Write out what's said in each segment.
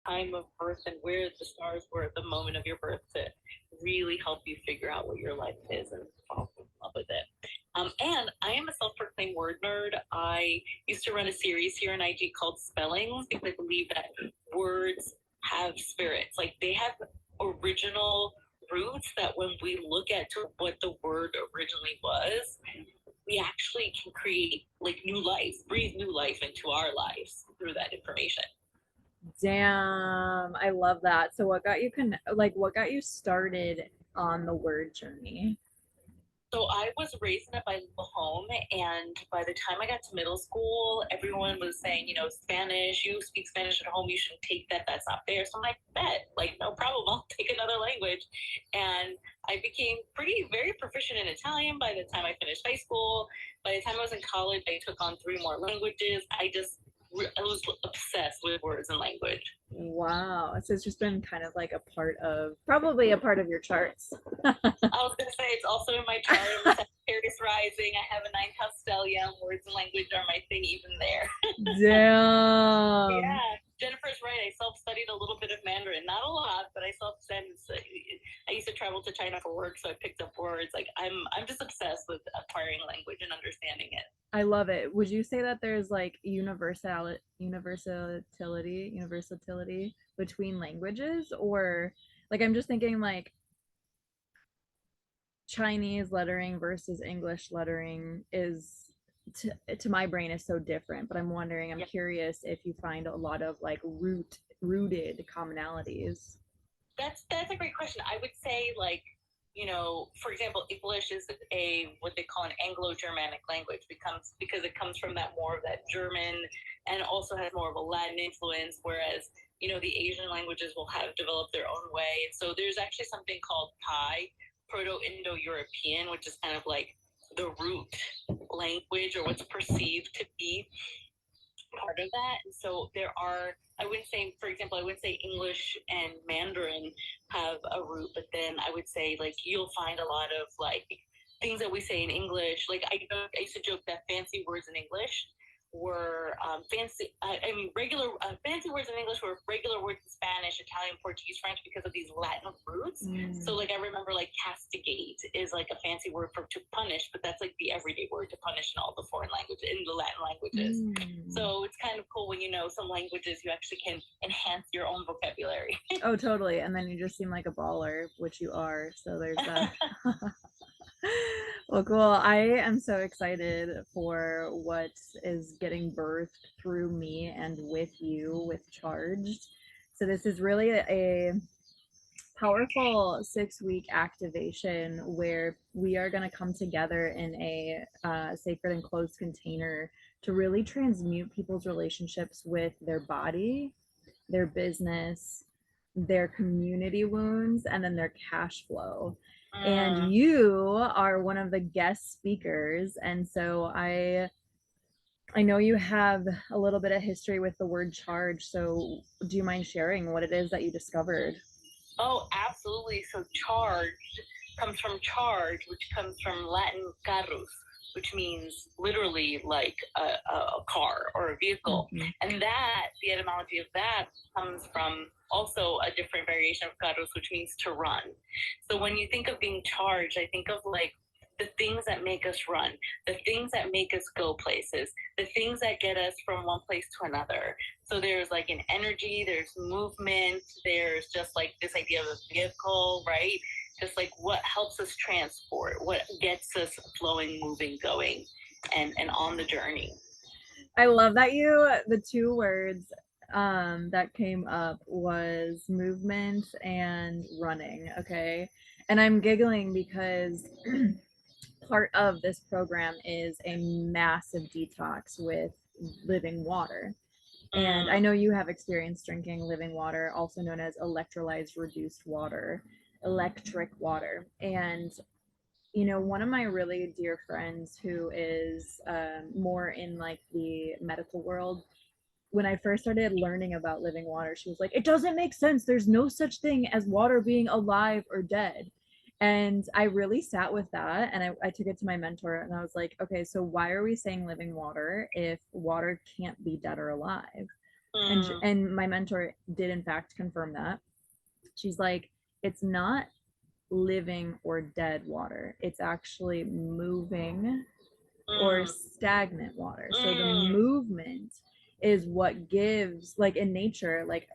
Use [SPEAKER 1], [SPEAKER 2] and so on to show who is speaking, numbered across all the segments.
[SPEAKER 1] time of birth and where the stars were at the moment of your birth to really help you figure out what your life is and fall in love with it. And I am a self-proclaimed word nerd. I used to run a series here on IG called Spellings because I believe that words have spirits. Like they have original roots that when we look at to what the word originally was, we actually can create like new life, breathe new life into our lives through that information.
[SPEAKER 2] Damn, I love that. So what got you started on the word journey?
[SPEAKER 1] So I was raised in a bilingual home, and by the time I got to middle school, everyone was saying, Spanish, you speak Spanish at home, you shouldn't take that, that's not fair. So I'm like, bet, like, no problem, I'll take another language. And I became very proficient in Italian by the time I finished high school. By the time I was in college, I took on 3 more languages. I was obsessed with words and language.
[SPEAKER 2] Wow. So it's just been kind of like probably a part of your charts.
[SPEAKER 1] I was going to say, it's also in my chart. I'm a Sagittarius rising. I have a 9th house stellium. Words and language are my thing even there.
[SPEAKER 2] Damn.
[SPEAKER 1] Yeah. Jennifer's right. I self-studied a little bit of Mandarin. Not a lot, but I self-studied. I used to travel to China for work, so I picked up words. Like I'm just obsessed with acquiring language and understanding it.
[SPEAKER 2] I love it. Would you say that there's like universality between languages, or like I'm just thinking like Chinese lettering versus English lettering is to my brain is so different, but I'm curious if you find a lot of like rooted commonalities.
[SPEAKER 1] That's a great question. I would say like for example, English is a what they call an Anglo-Germanic language because it comes from that more of that German and also has more of a Latin influence, whereas the Asian languages will have developed their own way. So there's actually something called Pi, Proto-Indo-European, which is kind of like the root language or what's perceived to be part of that. And so there are, I wouldn't say, for example, I wouldn't say English and Mandarin have a root, but then I would say like you'll find a lot of like things that we say in English. Like I used to joke that fancy words in English were fancy. I mean, regular fancy words in English were regular words in Spanish, Italian, Portuguese, French because of these Latin roots. So like I remember like castigate is like a fancy word for to punish, but that's like the everyday word to punish in all the foreign languages, in the Latin languages. So it's kind of cool when some languages you actually can enhance your own vocabulary.
[SPEAKER 2] Oh, totally. And then you just seem like a baller, which you are. So there's that. Well, cool. I am so excited for what is getting birthed through me and with you with Charged. So this is really a powerful 6-week activation where we are going to come together in a sacred and closed container to really transmute people's relationships with their body, their business, their community wounds, and then their cash flow. And you are one of the guest speakers, and so I know you have a little bit of history with the word charge, so do you mind sharing what it is that you discovered?
[SPEAKER 1] Oh, absolutely. So charged comes from charge, which comes from Latin carus, which means literally like a car or a vehicle. And the etymology of that comes from also a different variation of carus, which means to run. So when you think of being charged, I think of like the things that make us run, the things that make us go places, the things that get us from one place to another. So there's like an energy, there's movement, there's just like this idea of a vehicle, right? Just like what helps us transport, what gets us flowing, moving, going, and on the journey.
[SPEAKER 2] I love that the 2 words that came up was movement and running. Okay. And I'm giggling because part of this program is a massive detox with living water. And I know you have experience drinking living water, also known as electrolyzed reduced water, electric water. And one of my really dear friends who is more in like the medical world, when I first started learning about living water, she was like, it doesn't make sense. There's no such thing as water being alive or dead. And I really sat with that and I took it to my mentor and I was like, okay, so why are we saying living water if water can't be dead or alive? And my mentor did in fact confirm that. She's like, it's not living or dead water, it's actually moving or stagnant water. So the movement is what gives, like in nature, like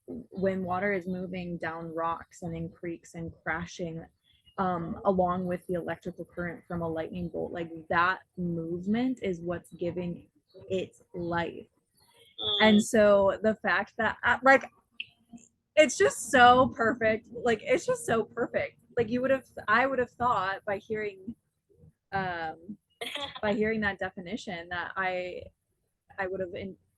[SPEAKER 2] when water is moving down rocks and in creeks and crashing along with the electrical current from a lightning bolt, like that movement is what's giving it life. And so the fact that like it's just so perfect, like it's just so perfect, like I would have thought by hearing that definition that I would have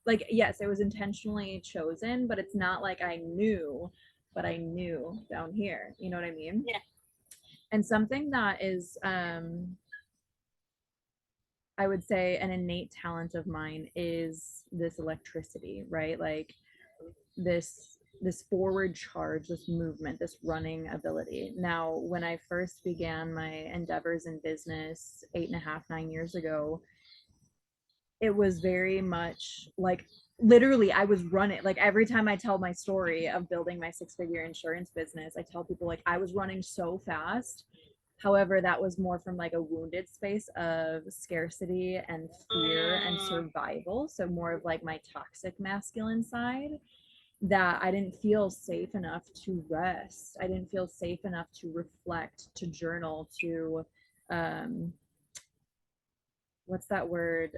[SPEAKER 2] like, yes, it was intentionally chosen, but it's not like I knew, but I knew down here, you know what I mean?
[SPEAKER 1] Yeah.
[SPEAKER 2] And something that is I would say an innate talent of mine is this electricity, right? Like this forward charge, this movement, this running ability. Now, when I first began my endeavors in business 8.5, 9 years ago, it was very much like literally I was running. Like every time I tell my story of building my 6-figure insurance business, I tell people like I was running so fast. However, that was more from like a wounded space of scarcity and fear and survival. So more of like my toxic masculine side, that I didn't feel safe enough to rest. I didn't feel safe enough to reflect, to journal, to what's that word?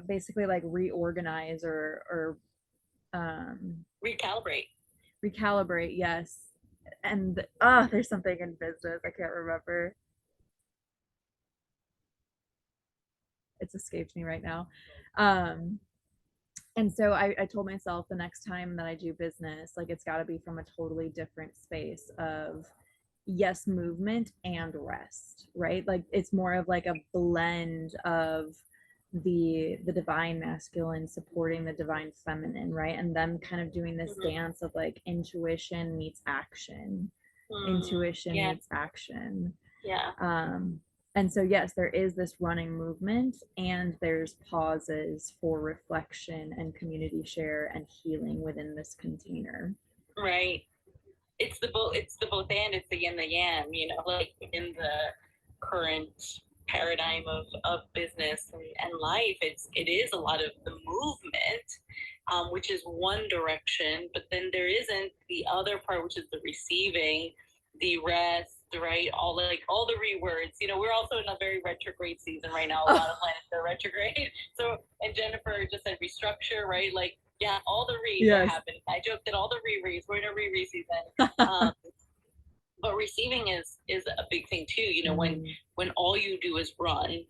[SPEAKER 2] Basically like reorganize or
[SPEAKER 1] Recalibrate.
[SPEAKER 2] recalibrate. Yes. And there's something in business I can't remember. It's escaped me right now. Um, and so I told myself the next time that I do business, like it's got to be from a totally different space of yes, movement and rest, right? Like it's more of like a blend of the divine masculine supporting the divine feminine, right? And them kind of doing this dance of like intuition meets action. Intuition meets action.
[SPEAKER 1] Yeah.
[SPEAKER 2] And so yes, there is this running movement and there's pauses for reflection and community share and healing within this container.
[SPEAKER 1] Right. It's the both and, it's the yin the yang, like in the current paradigm of business and life, it is a lot of the movement, which is one direction, but then there isn't the other part, which is the receiving, the rest, right? All the rewords. We're also in a very retrograde season right now. A lot of planets are retrograde. So, and Jennifer just said restructure, right? Like, yeah, all the reads are happening. I joked that all the rereads, we're in a reread season. But receiving is a big thing too. When all you do is run,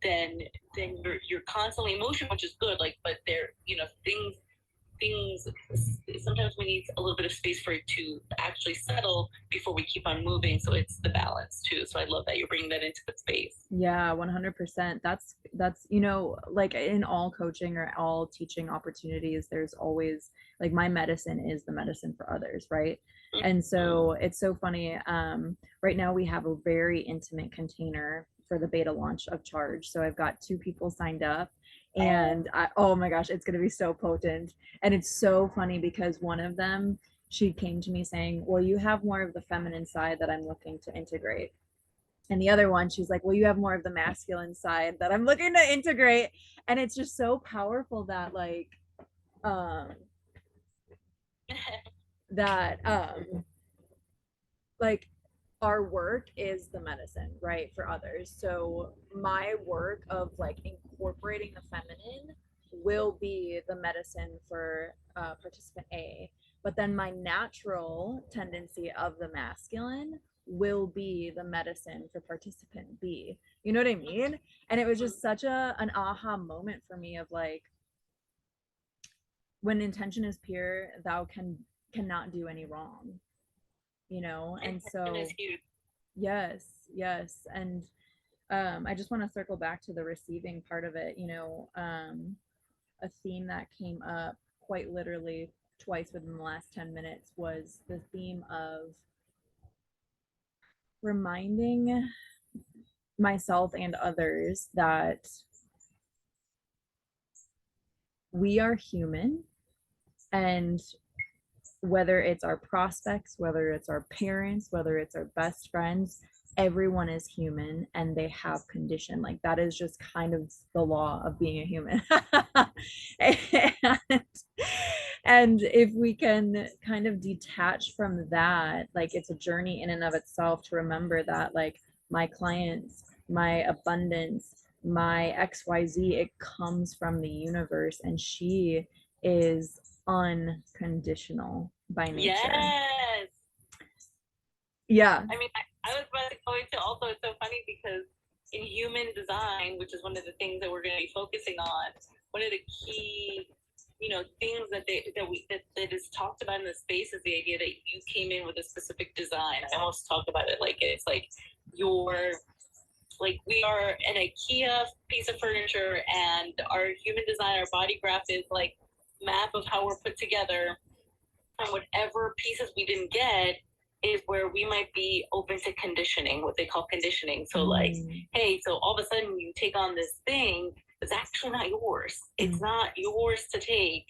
[SPEAKER 1] then you're constantly emotional, which is good. Like, but there, things sometimes we need a little bit of space for it to actually settle before we keep on moving. So it's the balance too. So I love that you're bringing that into the space.
[SPEAKER 2] Yeah, 100%. That's like in all coaching or all teaching opportunities, there's always like my medicine is the medicine for others, right? And so it's so funny. Right now we have a very intimate container for the beta launch of Charge. So I've got 2 people signed up, and oh my gosh, it's going to be so potent. And it's so funny because one of them, she came to me saying, well, you have more of the feminine side that I'm looking to integrate. And the other one, she's like, well, you have more of the masculine side that I'm looking to integrate. And it's just so powerful that like that like our work is the medicine, right, for others. So my work of like incorporating the feminine will be the medicine for participant A, but then my natural tendency of the masculine will be the medicine for participant B. You know what I mean? And it was just such an aha moment for me of like, when intention is pure, thou cannot do any wrong, and so yes, and I just want to circle back to the receiving part of it. A theme that came up quite literally twice within the last 10 minutes was the theme of reminding myself and others that we are human, and whether it's our prospects, whether it's our parents, whether it's our best friends, everyone is human and they have condition. Like that is just kind of the law of being a human. and, and if we can kind of detach from that, like it's a journey in and of itself to remember that, like, my clients, my abundance, my XYZ, it comes from the universe, and she is unconditional by nature.
[SPEAKER 1] Yes.
[SPEAKER 2] Yeah.
[SPEAKER 1] I mean, I was about to go into also, it's so funny because in human design, which is one of the things that we're going to be focusing on, one of the key, things that is talked about in the space is the idea that you came in with a specific design. I almost talk about it like it's like we are an IKEA piece of furniture, and our human design, our body graph is like map of how we're put together, and whatever pieces we didn't get is where we might be open to conditioning, what they call conditioning. So like, hey, so all of a sudden you take on this thing that's actually not yours. It's not yours to take.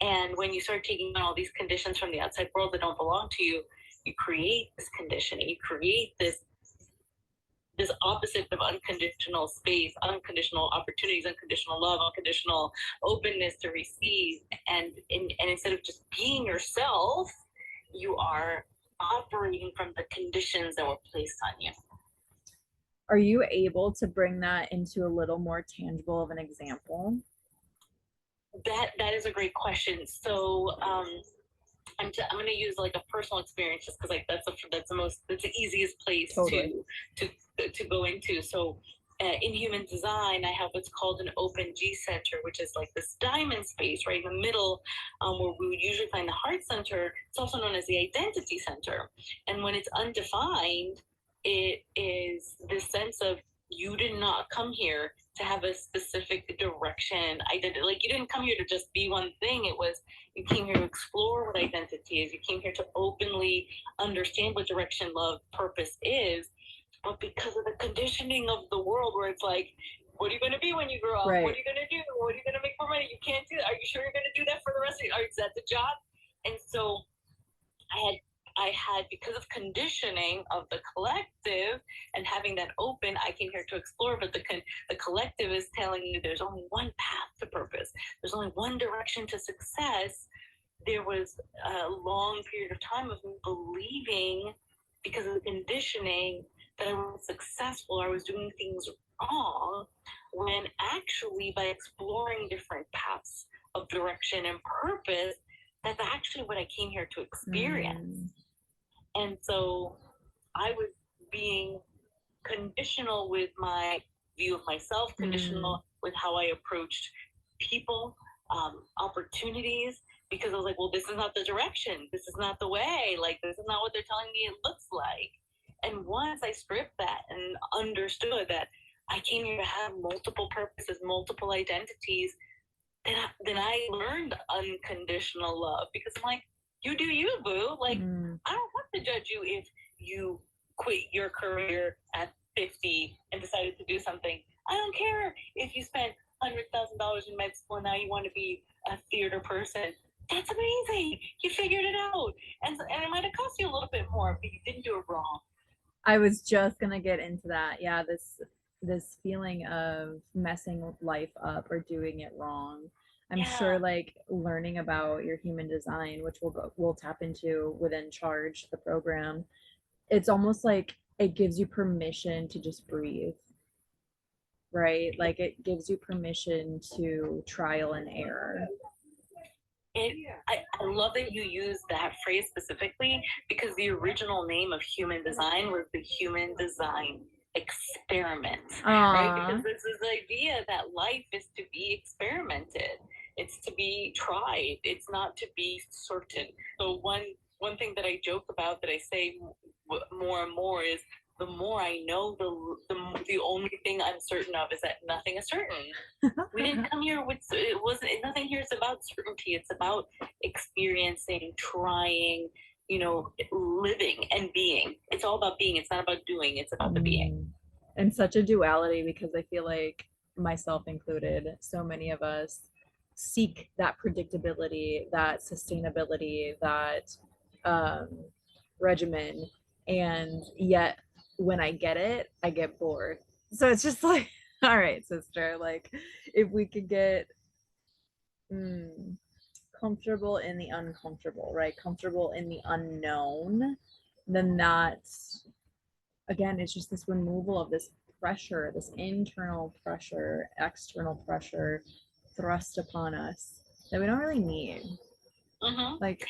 [SPEAKER 1] And when you start taking on all these conditions from the outside world that don't belong to you, you create this conditioning. You create this opposite of unconditional space, unconditional opportunities, unconditional love, unconditional openness to receive. And instead of just being yourself, you are operating from the conditions that were placed on you.
[SPEAKER 2] Are you able to bring that into a little more tangible of an example?
[SPEAKER 1] That is a great question. So I'm going to use like a personal experience, just because like that's the easiest place to go into. So in human design, I have what's called an open G center, which is like this diamond space right in the middle, where we would usually find the heart center. It's also known as the identity center. And when it's undefined, it is this sense of you did not come here to have a specific direction identity. Like you didn't come here to just be one thing. It was, you came here to explore what identity is. You came here to openly understand what direction, love, purpose is. But because of the conditioning of the world, where it's like, what are you going to be when you grow up?
[SPEAKER 2] Right.
[SPEAKER 1] What are you going to do? What are you going to make for money? You can't do that. Are you sure you're going to do that for the rest of your? Is that the job? And so I had, because of conditioning of the collective and having that open, I came here to explore, but the collective is telling you there's only one path to purpose. There's only one direction to success. There was a long period of time of me believing, because of the conditioning, that I was successful, I was doing things wrong, when actually by exploring different paths of direction and purpose, that's actually what I came here to experience. And so I was being conditional with my view of myself, conditional with how I approached people, opportunities, because I was like, well, this is not the direction. This is not the way. Like, this is not what they're telling me it looks like. And once I stripped that and understood that I came here to have multiple purposes, multiple identities, then I learned unconditional love, because I'm like, you do you, boo. Like, I don't have to judge you if you quit your career at 50 and decided to do something. I don't care if you spent $100,000 in med school and now you want to be a theater person. That's amazing. You figured it out. And it might have cost you a little bit more, but you didn't do it wrong.
[SPEAKER 2] I was just gonna get into that. Yeah, this feeling of messing life up or doing it wrong. I'm sure, like, learning about your human design, which we'll tap into within Charge, the program, it's almost like it gives you permission to just breathe, right? Like it gives you permission to trial and error.
[SPEAKER 1] I love that you use that phrase specifically, because the original name of human design was the human design experiment. Right? Because this is the idea that life is to be experimented. It's to be tried. It's not to be certain. So one thing that I joke about, that I say more and more, is the more I know, the only thing I'm certain of is that nothing is certain. We didn't come here with, nothing here is about certainty. It's about experiencing, trying, living and being. It's all about being. It's not about doing. It's about the being.
[SPEAKER 2] And such a duality, because I feel like, myself included, so many of us seek that predictability, that sustainability, that um, regimen, and yet when I get it, I get bored. So it's just like, all right, sister, like if we could get comfortable in the uncomfortable, right? Comfortable in the unknown, then that's, again, it's just this removal of this pressure, this internal pressure, external pressure thrust upon us that we don't really need. Like,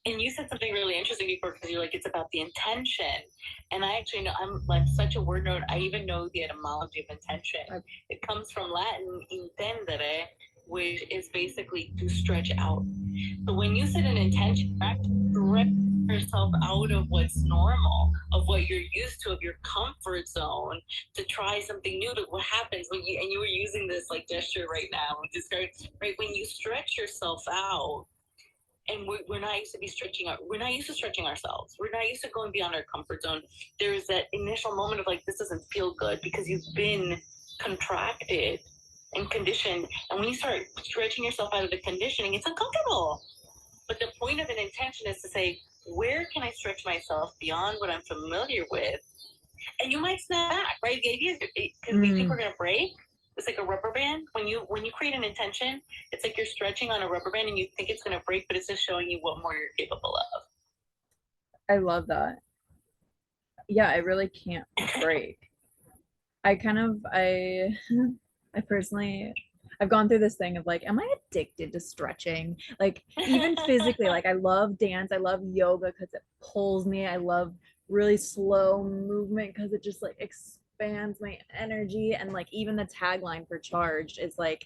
[SPEAKER 1] and you said something really interesting before, because you're like, it's about the intention. And I actually know, I'm like such a word nerd. I even know the etymology of intention. It comes from Latin intendere, which is basically to stretch out. So when you set an intention, you're actually stretching yourself out of what's normal, of what you're used to, of your comfort zone, to try something new. To what happens when you, and you were using this like gesture right now, right, when you stretch yourself out, and we're not used to be stretching out. We're not used to stretching ourselves. We're not used to going beyond our comfort zone. There's that initial moment of like, this doesn't feel good, because you've been contracted and conditioned. And when you start stretching yourself out of the conditioning, it's uncomfortable. But the point of an intention is to say, where can I stretch myself beyond what I'm familiar with? And you might snap back, right? The idea is, because we think we're going to break. It's like a rubber band. When you create an intention, it's like you're stretching on a rubber band and you think it's going to break, but it's just showing you what more you're capable of.
[SPEAKER 2] I love that. Yeah, I really can't break. I personally, I've gone through this thing of like, am I addicted to stretching? Like, even physically, like I love dance, I love yoga because it pulls me. I love really slow movement because it just like expands my energy. And like, even the tagline for Charged is like,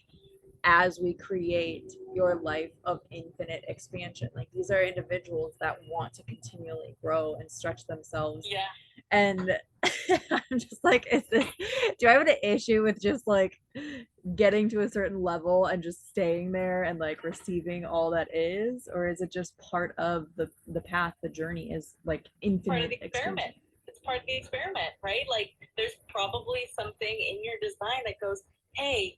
[SPEAKER 2] as we create your life of infinite expansion. Like, these are individuals that want to continually grow and stretch themselves.
[SPEAKER 1] Yeah.
[SPEAKER 2] And I'm just like, do I have an issue with just like getting to a certain level and just staying there and like receiving all that is? Or is it just part of the path, the journey is like infinite
[SPEAKER 1] part of the experiment.
[SPEAKER 2] expansion?
[SPEAKER 1] It's part of the experiment, right? Like, there's probably something in your design that goes, hey,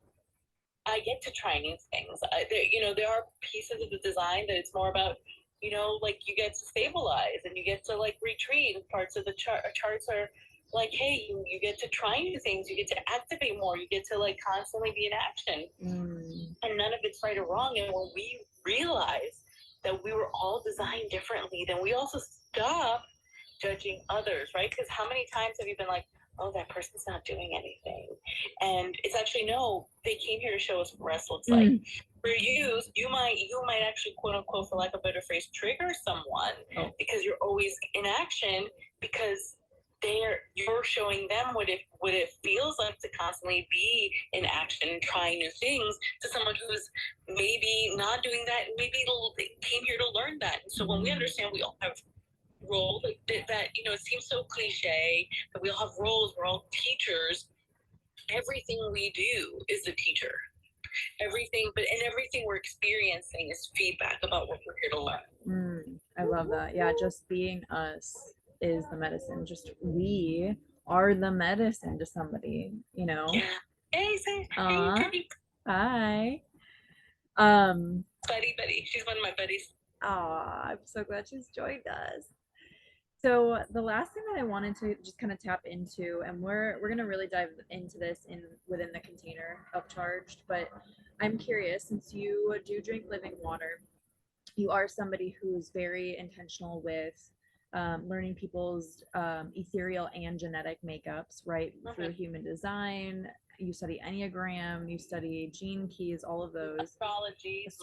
[SPEAKER 1] I get to try new things. There are pieces of the design that it's more about, like you get to stabilize and you get to like retreat. Parts of the charts are like, hey, you get to try new things. You get to activate more. You get to like constantly be in action. And none of it's right or wrong. And when we realize that we were all designed differently, then we also stop judging others, right? Because how many times have you been like, oh, that person's not doing anything, and it's actually, no, they came here to show us what rest looks like. For you might actually, quote unquote, for lack of a better phrase, trigger someone because you're always in action, because you're showing them what it feels like to constantly be in action and trying new things, to someone who's maybe not doing that, and maybe came here to learn that. And so when we understand we all have role, like that, it seems so cliche that we all have roles, we're all teachers. Everything we do is a teacher. Everything we're experiencing is feedback about what we're here to learn.
[SPEAKER 2] I love that. Yeah, just being us is the medicine. Just we are the medicine to somebody,
[SPEAKER 1] Yeah. Hey, say, hey,
[SPEAKER 2] hi.
[SPEAKER 1] Buddy. She's one of my buddies.
[SPEAKER 2] I'm so glad she's joined us. So the last thing that I wanted to just kind of tap into, and we're gonna really dive into this within the container of Charged, but I'm curious, since you do drink living water, you are somebody who's very intentional with learning people's ethereal and genetic makeups, right? Through human design, you study Enneagram, you study gene keys, all of those.
[SPEAKER 1] Astrology is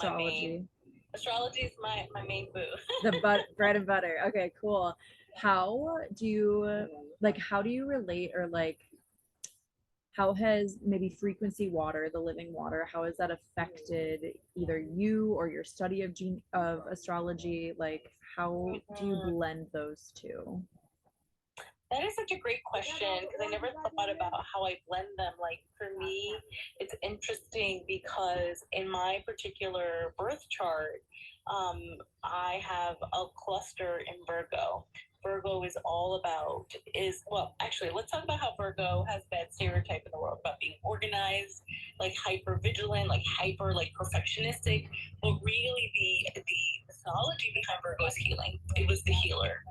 [SPEAKER 1] my main boo.
[SPEAKER 2] The bread and butter. Okay, cool. How do you relate, or like how has maybe frequency water, the living water, how has that affected either you or your study of astrology? Like, how do you blend those two?
[SPEAKER 1] That is such a great question, because I never thought about how I blend them. Like, for me, it's interesting because in my particular birth chart, I have a cluster in Virgo. Virgo is all about actually, let's talk about how Virgo has that stereotype in the world about being organized. like hyper vigilant, like hyper like perfectionistic. But really, the mythology behind Virgo is healing. It was the healer.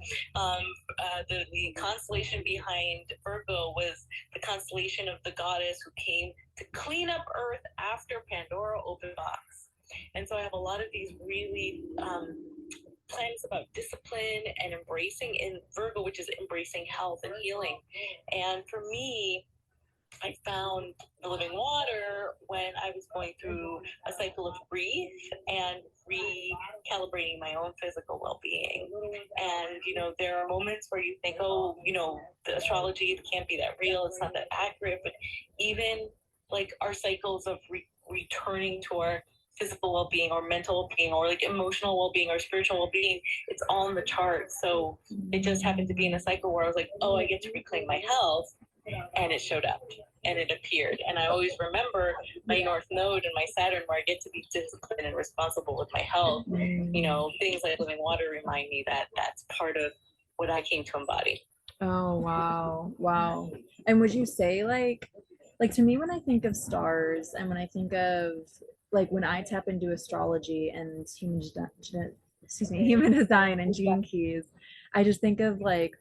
[SPEAKER 1] The constellation behind Virgo was the constellation of the goddess who came to clean up Earth after Pandora opened box. And so I have a lot of these really plans about discipline and embracing in Virgo, which is embracing health and healing. And for me, I found the living water when I was going through a cycle of grief and recalibrating my own physical well-being. And, you know, there are moments where you think, oh, you know, the astrology, it can't be that real, it's not that accurate. But even like our cycles of returning to our physical well-being or mental well-being or like emotional well-being or spiritual well-being, it's all in the chart. So it just happened to be in a cycle where I was like, oh, I get to reclaim my health. And it showed up and it appeared. And I always remember my North Node and my Saturn, where I get to be disciplined and responsible with my health. You know, things like living water remind me that that's part of what I came to embody.
[SPEAKER 2] Oh, wow. Wow. And would you say like to me, when I think of stars and when I think of like when I tap into astrology and human design and gene keys, I just think of like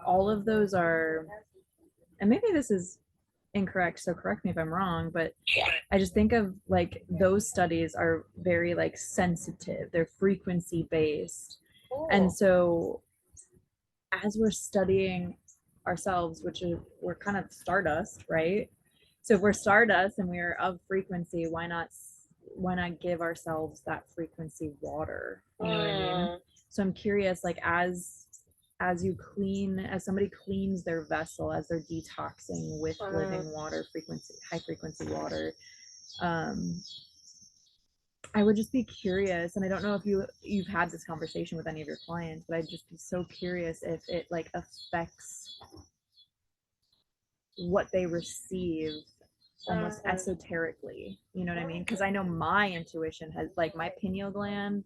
[SPEAKER 2] all of those are, and maybe this is incorrect, so correct me if I'm wrong, but I just think of like those studies are very like sensitive, they're frequency based. And so as we're studying ourselves, which is we're kind of stardust, right? So if we're stardust and we're of frequency, why not give ourselves that frequency water? You know what I mean? So I'm curious, like as somebody cleans their vessel, as they're detoxing with living water, high frequency water, I would just be curious, and I don't know if you've had this conversation with any of your clients, but I'd just be so curious if it like affects what they receive almost esoterically. You know what I mean? Because I know my intuition has, like, my pineal gland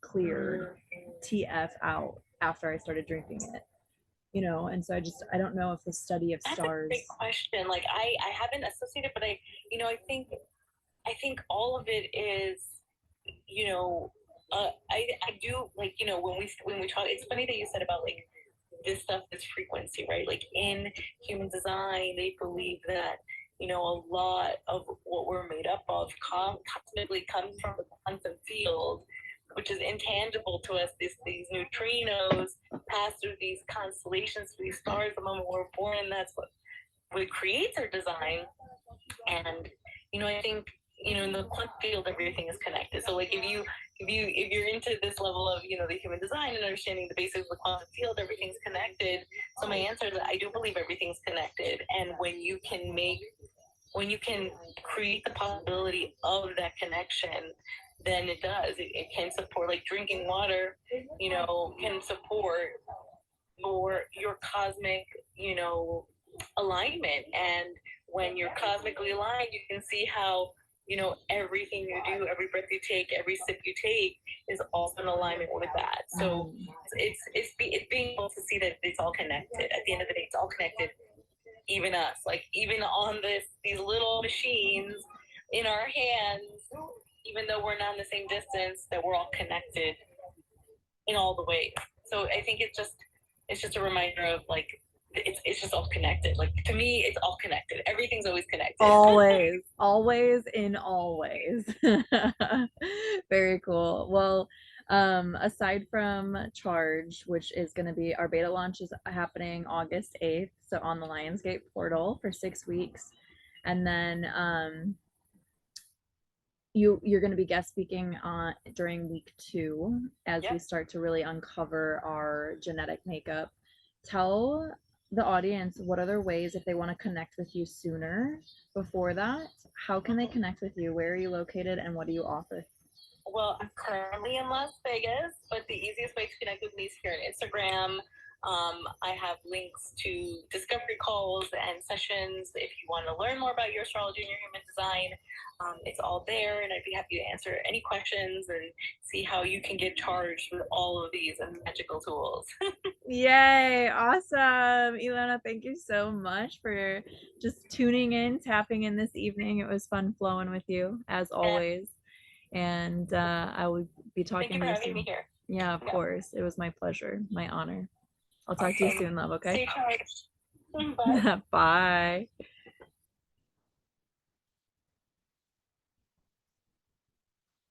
[SPEAKER 2] cleared TF out after I started drinking it. You know, and so I don't know if the study of stars.
[SPEAKER 1] That's a big question. Like I haven't associated, but I think all of it is, you know, I do, like, you know, when we talk, it's funny that you said about like this stuff is frequency, right? Like in human design, they believe that, you know, a lot of what we're made up of cosmically comes from the quantum field, which is intangible to us. These neutrinos pass through these constellations, through these stars the moment we're born, and that's what creates our design. And, you know, I think, you know, in the quantum field, everything is connected. So like if you're into this level of, you know, the human design and understanding the basics of the quantum field, everything's connected. So my answer is I do believe everything's connected. And when you can create the possibility of that connection, then it does. It can support, like drinking water, you know, can support your cosmic, you know, alignment. And when you're cosmically aligned, you can see how, you know, everything you do, every breath you take, every sip you take is also in alignment with that. So it's being able to see that it's all connected. At the end of the day, it's all connected. Even us, like even on these little machines in our hands, even though we're not in the same distance, that we're all connected in all the ways. So I think it's just a reminder of like it's just all connected. Like to me, it's all connected. Everything's always connected.
[SPEAKER 2] Always in all ways. Very cool. Well, aside from Charge, which is going to be our beta launch is happening August 8th, so on the Lionsgate portal for 6 weeks, and then you're going to be guest speaking during week 2 as we start to really uncover our genetic makeup. Tell the audience what other ways, if they want to connect with you sooner before that, how can they connect with you? Where are you located and what do you offer?
[SPEAKER 1] Well, I'm currently in Las Vegas, but the easiest way to connect with me is here on Instagram. I have links to discovery calls and sessions if you want to learn more about your astrology and your human design. It's all there, and I'd be happy to answer any questions and see how you can get charged with all of these magical tools.
[SPEAKER 2] Yay, awesome. Ilona, thank you so much for just tuning in, tapping in this evening. It was fun flowing with you, as always. And I will be
[SPEAKER 1] Thank
[SPEAKER 2] talking
[SPEAKER 1] you for
[SPEAKER 2] to you
[SPEAKER 1] having me
[SPEAKER 2] soon.
[SPEAKER 1] here.
[SPEAKER 2] Yeah, of course. It was my pleasure, my honor. I'll talk to you soon, love, okay?
[SPEAKER 1] Stay charged. Bye.
[SPEAKER 2] Bye.